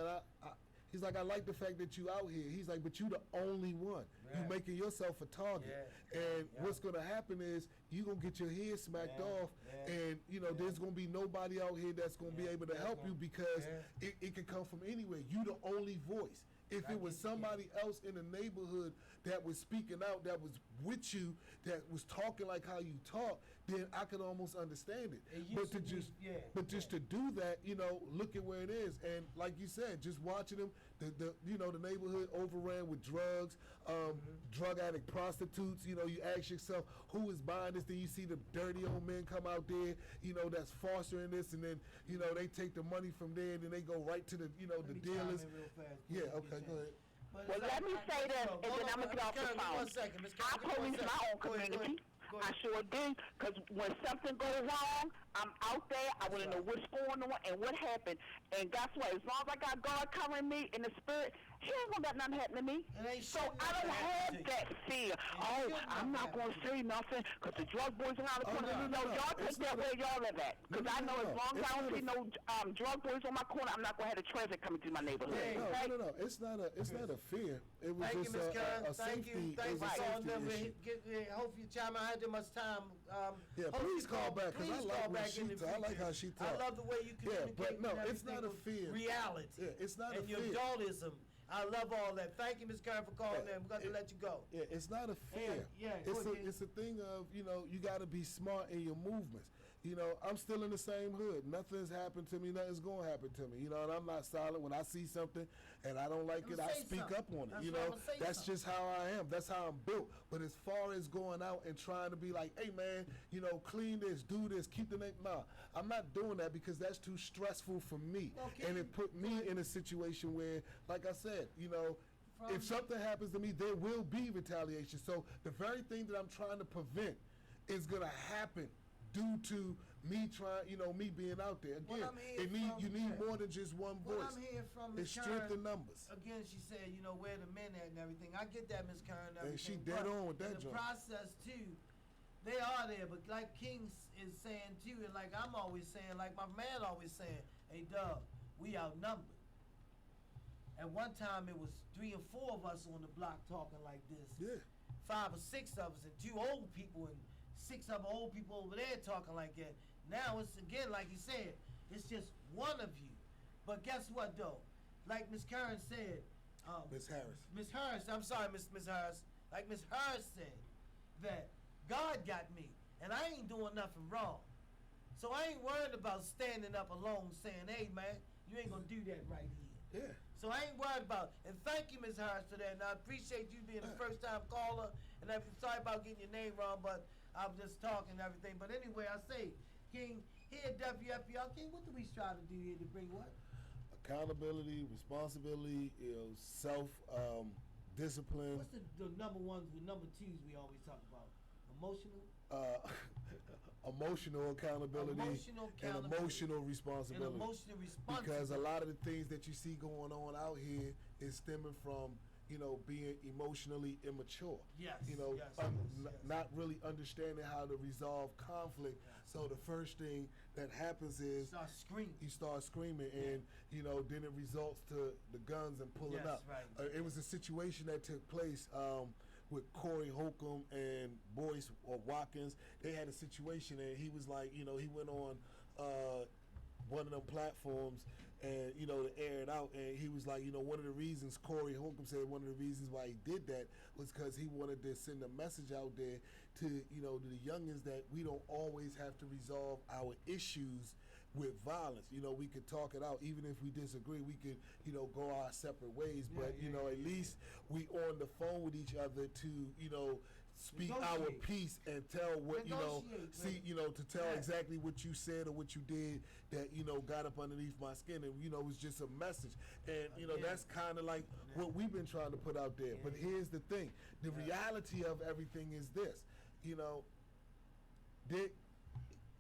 he's like, I like the fact that you out here. He's like, but you the only one. You making yourself a target. And what's going to happen is you going to get your head smacked off, and, there's going to be nobody out here that's going to be able to help you, because it can come from anywhere. You the only voice. If it was somebody else in the neighborhood that was speaking out, that was with you, that was talking like how you talk, then I could almost understand it. But to do that, look at where it is. And like you said, just watching them, the neighborhood overran with drugs, drug addict prostitutes. You ask yourself, who is buying this? Then you see the dirty old men come out there, that's fostering this, and then they take the money from there, and then they go right to the the dealers. Yeah, okay. Go ahead. Well, let me say this, and then I'm going to get off the phone. 1 second, Ms. I police my own community. I sure do, because when something goes wrong, I'm out there. I want to know what's going on and what happened. And guess what? As long as I got God covering me in the spirit, He ain't going to let nothing happen to me. So I don't have that fear. I'm not going to say nothing because the drug boys around the corner. No, y'all take that where y'all live at. Because I know as long as I don't see no drug boys on my corner, I'm not going to have the transit coming through my neighborhood. No. It's not a fear. It was just a safety. Thank you for calling them. Hope you chime in. I had too much time. Please call back, because I like how she talks. I love the way you communicate. But no, it's not a fear. Reality. It's not a fear. And your adultism. I love all that. Thank you, Ms. Karen, for calling in. We're going to let you go. Yeah, it's not a fear. It's a thing of, you got to be smart in your movements. I'm still in the same hood. Nothing's happened to me. Nothing's going to happen to me. And I'm not silent. When I see something and I don't like it, I speak up on it. That's just how I am. That's how I'm built. But as far as going out and trying to be like, hey, man, clean this, do this, keep the name. Nah, I'm not doing that, because that's too stressful for me. And it put me in a situation where, like I said, if something happens to me, there will be retaliation. So the very thing that I'm trying to prevent is going to happen due to me trying, me being out there. Again, you need more than just one voice. I'm hearing from It's strength in numbers. Again, she said, where the men at and everything. I get that, Ms. Karen. And she dead on with that joint. The process, too, they are there. But like King is saying, too, and like I'm always saying, like my man always saying, hey, Doug, we outnumbered. At one time, it was 3 or 4 of us on the block talking like this. Yeah. 5 or 6 of us, and 2 old people, and 6 other old people over there talking like that. Now it's, again, like he said, it's just one of you. But guess what, though? Like Miss Karen said, Miss Harris. Miss Harris, I'm sorry, Miss Harris. Like Miss Harris said, that God got me, and I ain't doing nothing wrong. So I ain't worried about standing up alone saying, hey, man, you ain't going to do that right here. Yeah. So I ain't worried about it. And thank you, Ms. Harris, for that. And I appreciate you being the first-time caller. And I'm sorry about getting your name wrong, but I'm just talking and everything. But anyway, I say, King, Here at WFPR, King, what do we strive to do here to bring what? Accountability, responsibility, self discipline. What's the number ones with number twos we always talk about? Emotional? Emotional accountability, and emotional responsibility. And emotional responsibility. Because a lot of the things that you see going on out here is stemming from, being emotionally immature. Yes. Not really understanding how to resolve conflict. Yes. So the first thing that happens is you start screaming, and then it results to the guns and pulling up. Right. It was a situation that took place with Corey Holcomb and Boyce or Watkins. They had a situation, and he was like, he went on one of them platforms and to air it out, and he was like, one of the reasons, Corey Holcomb said one of the reasons why he did that was because he wanted to send a message out there to to the youngins that we don't always have to resolve our issues with violence. We could talk it out. Even if we disagree, we could go our separate ways, but at least we on the phone with each other to speak our piece and tell what to tell exactly what you said or what you did that got up underneath my skin, and it was just a message, and that's kind of like what we've been trying to put out there. But here's the thing: the reality of everything is this: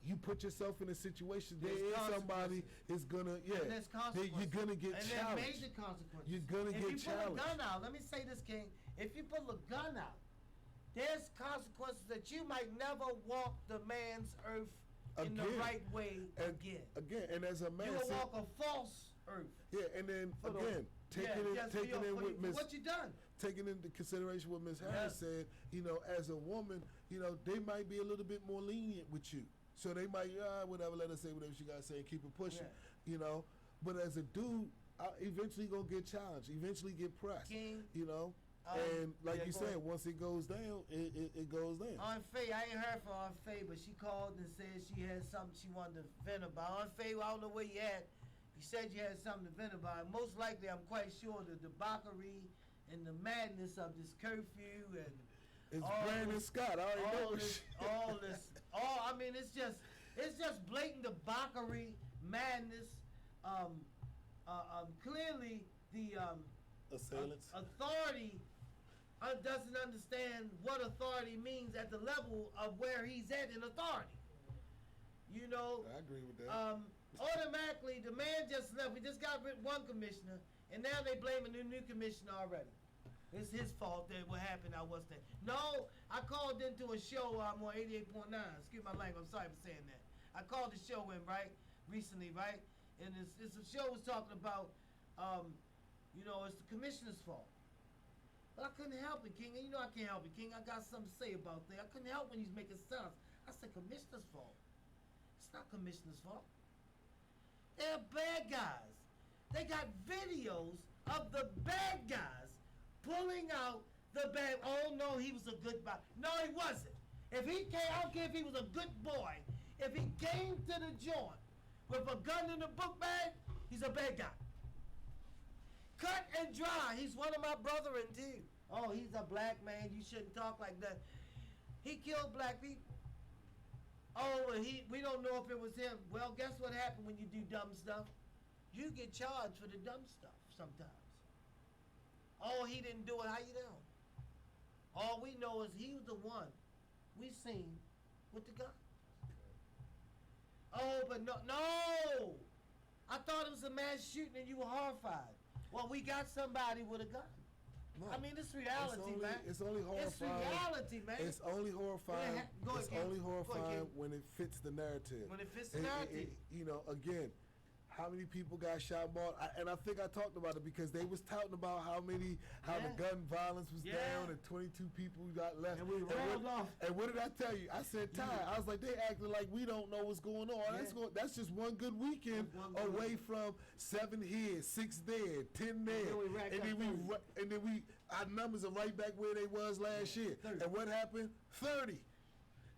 you put yourself in a situation, there is somebody is gonna, there's consequences. You're gonna get challenged. And there's major consequences. You're gonna get challenged. If you pull a gun out, let me say this, King. If you pull a gun out, there's consequences that you might never walk the man's earth in the right way again. And as a man, you will walk a false earth. Yeah, and then taking in with Miss, what you done. Taking into consideration what Miss Harris said, as a woman, they might be a little bit more lenient with you. So they might, whatever, let her say whatever she got to say and keep it pushing, But as a dude, I eventually going to get challenged, eventually get pressed, King, and like you said, once it goes down, it goes down. Aunt Faye, I ain't heard from Aunt Faye, but she called and said she had something she wanted to vent about. Aunt Faye, I don't know where you at. You said you had something to vent about. Most likely, I'm quite sure the debauchery and the madness of this curfew and it's Brandon Scott. I already know I mean, it's just blatant debauchery, madness. Clearly, the assailants authority doesn't understand what authority means at the level of where he's at in authority. I agree with that. Automatically, the man just left. We just got rid of one commissioner, and now they blaming the new commissioner already. It's his fault that what happened. No, I called into a show. I'm on 88.9. Excuse my language. I'm sorry for saying that. I called the show in recently, and it's a show was talking about, it's the commissioner's fault. But I couldn't help it, King. And I can't help it, King. I got something to say about that. I couldn't help when he's making sounds. I said commissioner's fault. It's not commissioner's fault. They're bad guys. They got videos of the bad guys pulling out the bad. Oh no, he was a good boy. No, he wasn't. If he came, I don't care if he was a good boy. If he came to the joint with a gun in a book bag, he's a bad guy. Cut and dry. He's one of my brethren too. Oh, he's a black man. You shouldn't talk like that. He killed black people. Oh, we don't know if it was him. Well, guess what happened when you do dumb stuff? You get charged for the dumb stuff sometimes. Oh, he didn't do it. How you know? All we know is he was the one we seen with the gun. Oh, but no. I thought it was a mass shooting and you were horrified. Well, we got somebody with a gun. No, I mean, it's reality, man. It's only horrifying. It's reality, man. It's only horrifying. Only horrifying when it fits the narrative. When it fits the narrative. Again, how many people got shot and bought? And I think I talked about it because they was touting about how the gun violence was down and 22 people got left. And we rolled off. And what did I tell you? I said, Ty, I was like, they acting like we don't know what's going on. Yeah. That's just one good weekend away from 7 here, 6 there, 10 there. And then our numbers are right back where they was last year. 30. And what happened? 30.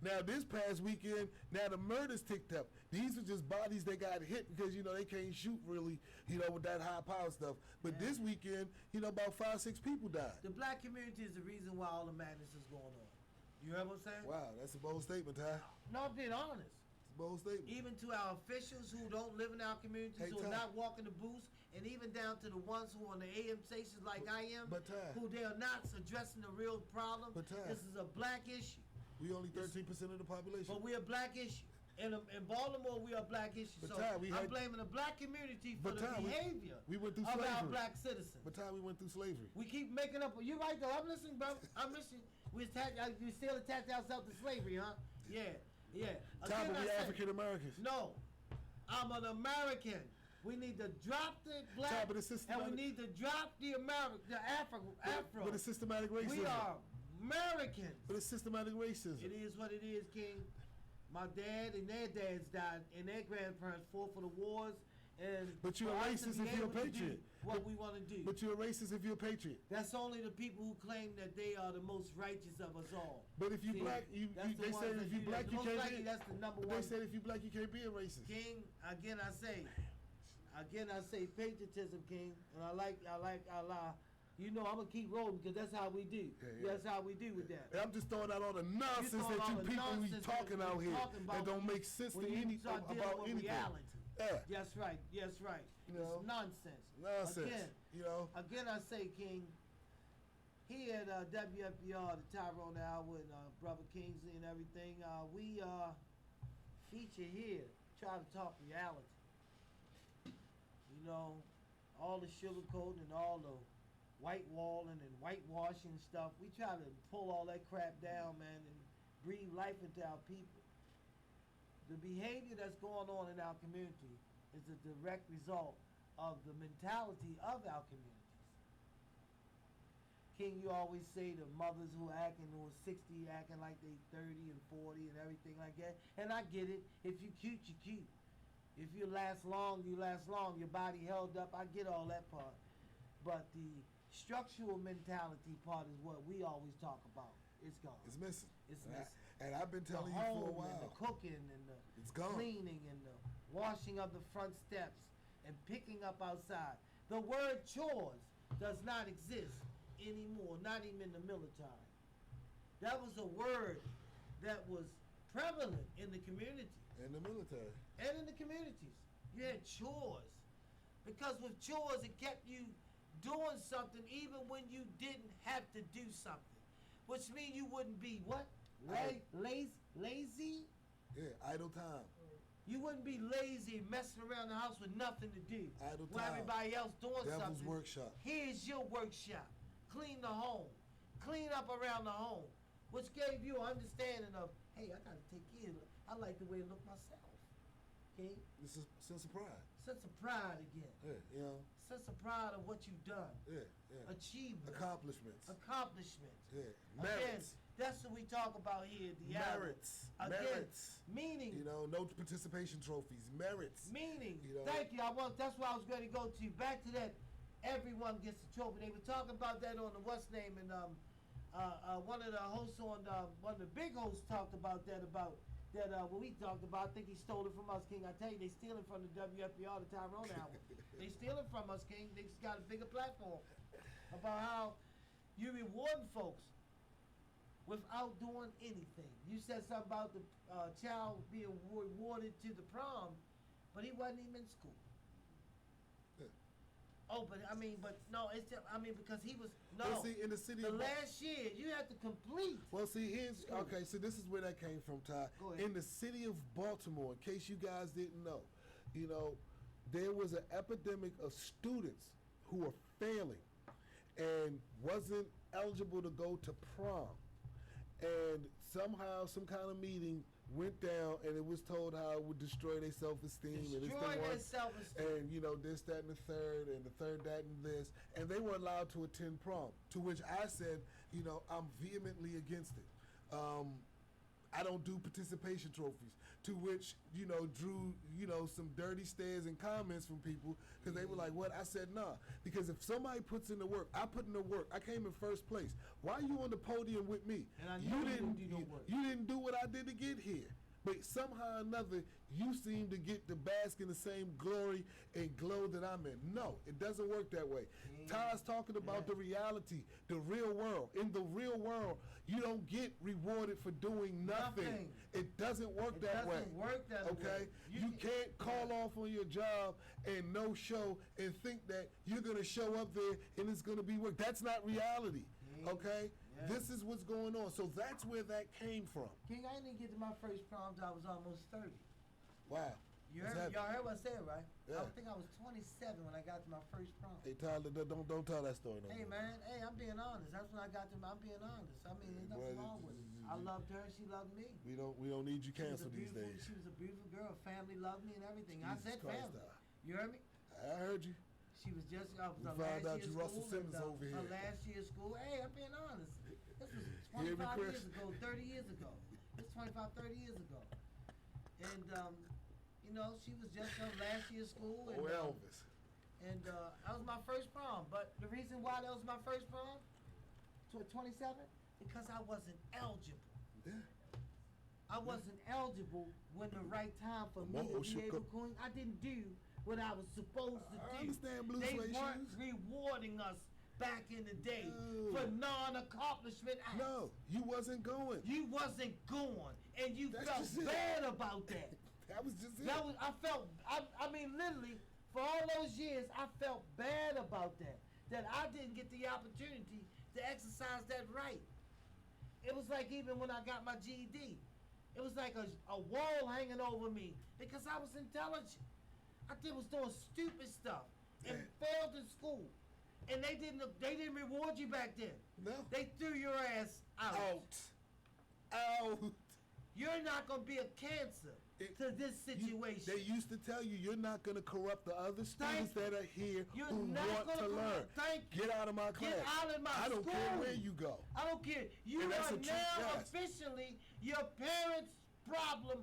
Now this past weekend, now the murders ticked up. These are just bodies that got hit because they can't shoot really, with that high power stuff. But this weekend, about 5-6 people died. The black community is the reason why all the madness is going on. You heard what I'm saying? Wow, that's a bold statement, Ty. No, I'm being honest. Bold statement. Even to our officials who don't live in our communities, who are not walking the booths, and even down to the ones who are on the AM stations like I am, who they are not addressing the real problem. This is a black issue. We only 13% of the population. But we're a black issue. In Baltimore, we are a black issue. So I'm blaming the black community for the behavior of our black citizens. But we went through slavery. We keep making up. You're right, though. I'm listening, bro. I'm listening. We still attach ourselves to slavery, huh? Yeah. Time we African Americans. No. I'm an American. We need to drop the black, and we need to drop the Afro. But it's systematic racism. We are Americans. But it's systematic racism. It is what it is, King. My dad and their dads died, and their grandparents fought for the wars. But you're a racist if you're a patriot. What we want to do. But you're a racist if you're a patriot. That's only the people who claim that they are the most righteous of us all. But if you black, they said if you black, you can't be. That's the number one. They said if you black, you can't be a racist. King, again I say patriotism, King, and I like Allah. You know, I'm gonna keep rolling because that's how we do. That's how we do with that. And I'm just throwing out all the nonsense that you people be talking out here that don't make sense to about anything. Reality. Yeah. That's right. Yes, right. It's nonsense. Again, I say, King. Here at WFBR, the Tyrone Hour, and Brother Kingsley and everything, we feature here. Try to talk reality. You know, all the sugarcoating and all the white walling and whitewashing stuff. We try to pull all that crap down, man, and breathe life into our people. The behavior that's going on in our community is a direct result of the mentality of our communities. King, you always say the mothers who are 60, acting like they 30 and 40 and everything like that. And I get it. If you cute, you cute. If you last long, you last long. Your body held up. I get all that part. But the structural mentality part is what we always talk about. It's gone. It's missing. It's missing. And I've been telling you for a while. And the cooking and the cleaning and the washing of the front steps and picking up outside. The word chores does not exist anymore, not even in the military. That was a word that was prevalent in the community. In the military. And in the communities. You had chores. Because with chores, it kept you doing something even when you didn't have to do something. Which means you wouldn't be what? Lazy? Yeah, idle time. You wouldn't be lazy messing around the house with nothing to do. Idle time. While everybody else doing something. Devil's workshop. Here's your workshop. Clean the home. Clean up around the home. Which gave you an understanding of, hey, I gotta take care of it. I like the way it look myself. Okay? This is sense of pride. Sense of pride again. Yeah, you know. Sense of pride of what you've done. Yeah. Achievements. Accomplishments. Yeah. Merits. Again, that's what we talk about here at the Merits. Hour. Again, merits. Meaning. You know, no participation trophies. Merits. Meaning. You know? Thank you. That's where I was going to go to. Back to that. Everyone gets a trophy. They were talking about that on the what's name, and one of the hosts on one of the big hosts talked about that what we talked about. I think he stole it from us, King. I tell you, they steal it from the WFBR, the Tyrone Hour. They steal it from us, King. They just got a bigger platform about how you rewarding folks without doing anything. You said something about the child being rewarded to the prom, but he wasn't even in school. Oh, but no, it's just, because he was, no. Well, see, in the city of last year, you had to complete. Well, see, so this is where that came from, Ty. Go ahead. In the city of Baltimore, in case you guys didn't know, you know, there was an epidemic of students who were failing and wasn't eligible to go to prom. And somehow, some kind of meeting went down, and it was told how it would destroy their self-esteem. Destroy their self-esteem. And, you know, this, that, and the third, that, and this. And they weren't allowed to attend prom, to which I said, you know, I'm vehemently against it. I don't do participation trophies, to which, you know, drew, you know, some dirty stares and comments from people, because they were like, what? I said, nah, because if somebody puts in the work, I put in the work. I came in first place. Why are you on the podium with me? And I know you didn't do no work. You didn't do what I did to get here. but somehow or another, you seem to get to bask in the same glory and glow that I'm in. No, it doesn't work that way. Ty's talking about the reality, the real world. In the real world, you don't get rewarded for doing nothing. It doesn't work that way. It doesn't work that way. Okay? You can't call off on your job and no show and think that you're going to show up there and it's going to be work. That's not reality. Okay? Yeah. This is what's going on. So that's where that came from. King, I didn't get to my first prom until I was almost 30. Wow. Y'all heard what I said, right? Yeah. I think I was 27 when I got to my first prom. Hey, Tyler, don't tell that story no more. Hey, man. Hey, I'm being honest. That's when I got to I'm being honest. I mean, there's nothing wrong with it. I loved her. She loved me. We don't need you canceled these days. She was a beautiful girl. Family loved me and everything. Jesus I said Christ, family. You heard me? I heard you. She was just I was we found out you Russell Simmons over here. Her last year of school. Hey, I'm being honest. This was 25 years ago, 30 years ago. This 25, 30 years ago. And you know, she was just her last year of school. And, Elvis. And that was my first prom. But the reason why that was my first prom, 27, because I wasn't eligible. Yeah. I wasn't eligible when the right time for me to be able to. I didn't do what I was supposed to do. I understand blue They suede weren't shoes. Rewarding us back in the day for non-accomplishment acts. No, you wasn't going. You wasn't going, and you felt bad about that. That was just it. I mean, literally, for all those years, I felt bad about that. That I didn't get the opportunity to exercise that right. It was like even when I got my GED, it was like a wall hanging over me because I was intelligent. I was doing stupid stuff and failed in school. And they didn't reward you back then. No. They threw your ass out. Out. You're not going to be a cancer to this situation. They used to tell you you're not going to corrupt the other students that are here who want to learn. Get out of my class. Get out of my school. I don't care where you go. I don't care. You are now officially your parents' problem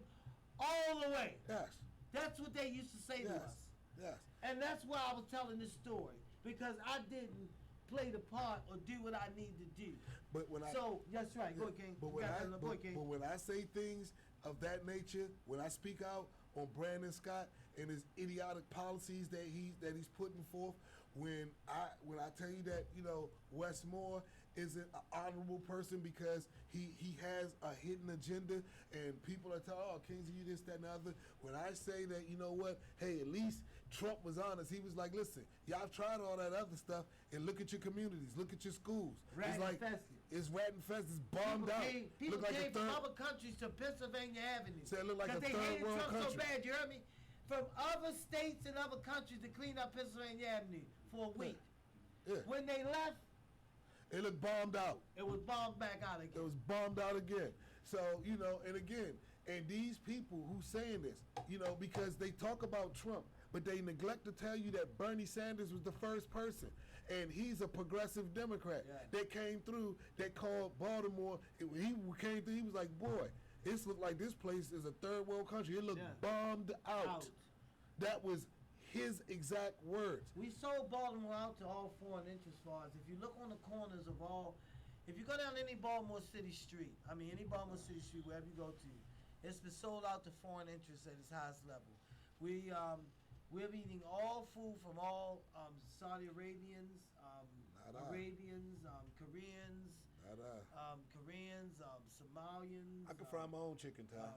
all the way. Yes. That's what they used to say to us. Yes. And that's why I was telling this story. Because I didn't play the part or do what I need to do. But when that's right. Go ahead, King. But when I say things of that nature, when I speak out on Brandon Scott and his idiotic policies that he's putting forth, when I tell you that, you know, Wes Moore isn't an honorable person because he has a hidden agenda and people are telling, oh, Kingsley, you this, that, and the other. When I say that, you know what, hey, at least Trump was honest. He was like, listen, y'all tried all that other stuff and look at your communities, look at your schools. It's rat infested, it's bombed out. People came from other countries to Pennsylvania Avenue. So it looked like a third world country. Because they hated Trump so bad, you heard me? From other states and other countries to clean up Pennsylvania Avenue for a week. Yeah. When they left, it looked bombed out. It was bombed back out again. It was bombed out again. So, you know, and again, and these people who saying this, you know, because they talk about Trump, but they neglect to tell you that Bernie Sanders was the first person. And he's a progressive Democrat that came through, that called Baltimore. He came through, he was like, boy, it looked like this place is a third world country. It looked bombed out. That was his exact words. We sold Baltimore out to all foreign interest funds. If you look on the corners of if you go down any Baltimore City street, any Baltimore City street, wherever you go to, it's been sold out to foreign interests at its highest level. We're eating all food from all Saudi Arabians, Arabians, Koreans, Somalians. I can fry my own chicken, Ty.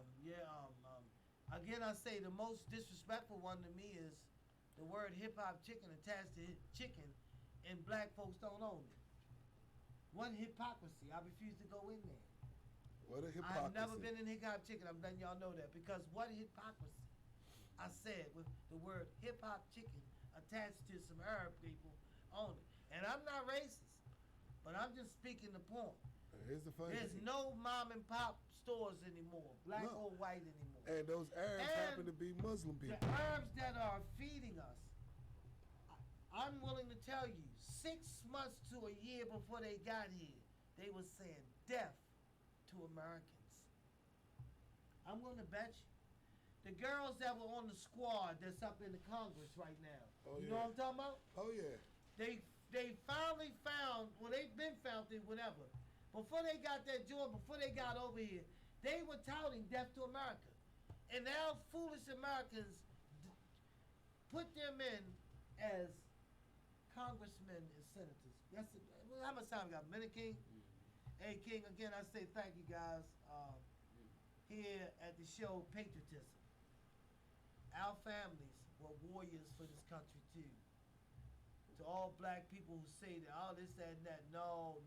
Again, I say the most disrespectful one to me is the word hip-hop chicken attached to chicken, and black folks don't own it. What hypocrisy. I refuse to go in there. What a hypocrisy. I've never been in hip-hop chicken. I'm letting y'all know that. Because what hypocrisy. I said with the word hip-hop chicken attached to some Arab people own it. And I'm not racist, but I'm just speaking the point. Here's the funny There's no mom and pop stores anymore, black or white anymore. And those Arabs happen to be Muslim people. The Arabs that are feeding us, I'm willing to tell you, 6 months to a year before they got here, they were saying death to Americans. I'm willing to bet you. The girls that were on the squad that's up in the Congress right now, you know what I'm talking about? Oh, yeah. They finally found, well, they've been found through whatever. Before they got that joint, before they got over here, they were touting death to America. And now foolish Americans put them in as congressmen and senators. How much time we got? Minute, King? Hey, King, again, I say thank you guys here at the show Patriotism. Our families were warriors for this country, too. To all black people who say that, oh, this, that, and that. No.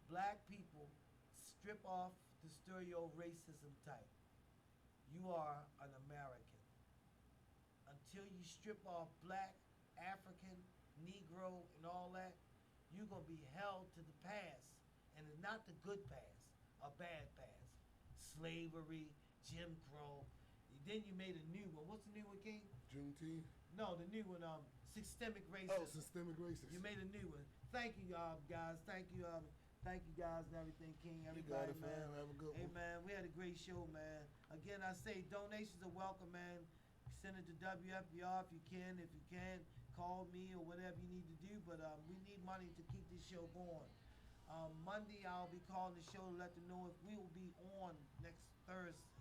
Black people, strip off the stereo racism type. You are an American. Until you strip off black, African, Negro, and all that, you're going to be held to the past. And it's not the good past, a bad past. Slavery, Jim Crow. Then you made a new one. What's the new one, King? Juneteenth? No, the new one, systemic racism. Oh, systemic racism. You made a new one. Thank you, guys. Thank you guys and everything, King. Everybody, you got it, man. Have a good one. Hey, man, we had a great show, man. Again, I say donations are welcome, man. Send it to WFBR if you can. If you can, call me or whatever you need to do. But we need money to keep this show going. Monday, I'll be calling the show to let them know if we will be on next Thursday.